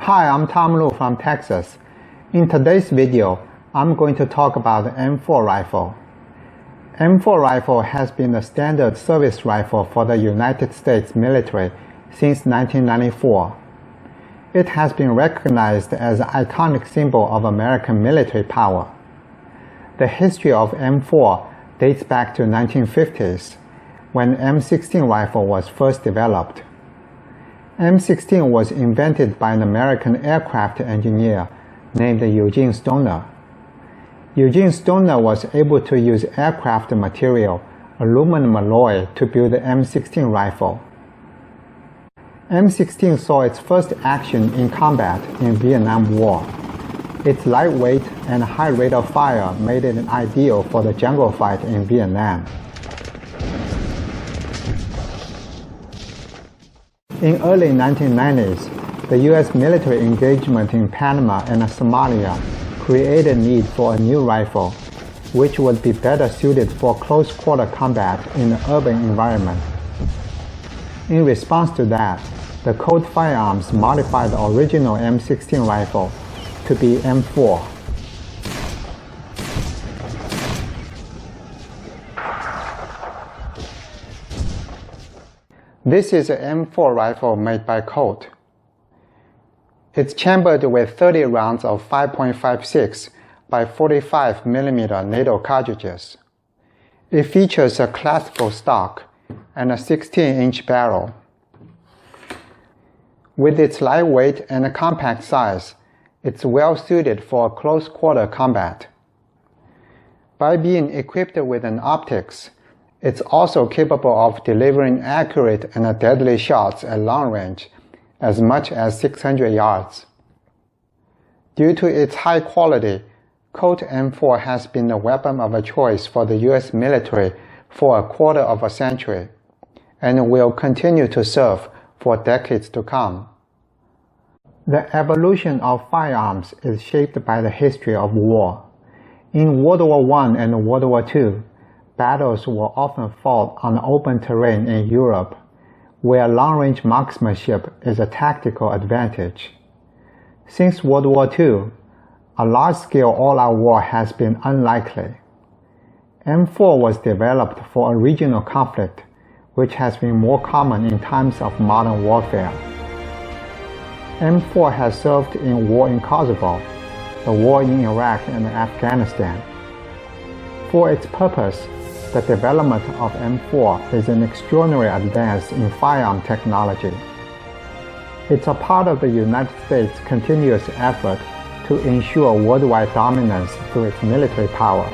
Hi, I'm Tom Lu from Texas. In today's video, I'm going to talk about the M4 rifle. M4 rifle has been the standard service rifle for the United States military since 1994. It has been recognized as an iconic symbol of American military power. The history of M4 dates back to 1950s, when M16 rifle was first developed. M16 was invented by an American aircraft engineer named Eugene Stoner. Eugene Stoner was able to use aircraft material, aluminum alloy, to build the M16 rifle. M16 saw its first action in combat in Vietnam War. Its lightweight and high rate of fire made it ideal for the jungle fight in Vietnam. In early 1990s, the U.S. military engagement in Panama and Somalia created need for a new rifle, which would be better suited for close-quarter combat in an urban environment. In response to that, the Colt Firearms modified the original M16 rifle to be M4. This is an M4 rifle made by Colt. It's chambered with 30 rounds of 5.56 by 45 mm NATO cartridges. It features a collapsible stock and a 16-inch barrel. With its lightweight and compact size, it's well suited for close-quarter combat. By being equipped with an optics, it's also capable of delivering accurate and deadly shots at long range, as much as 600 yards. Due to its high quality, Colt M4 has been the weapon of choice for the U.S. military for a quarter of a century, and will continue to serve for decades to come. The evolution of firearms is shaped by the history of war. In World War I and World War II, battles were often fought on open terrain in Europe, where long-range marksmanship is a tactical advantage. Since World War II, a large-scale all-out war has been unlikely. M4 was developed for a regional conflict, which has been more common in times of modern warfare. M4 has served in war in Kosovo, the war in Iraq and Afghanistan. For its purpose, the development of M4 is an extraordinary advance in firearm technology. It's a part of the United States' continuous effort to ensure worldwide dominance through its military power.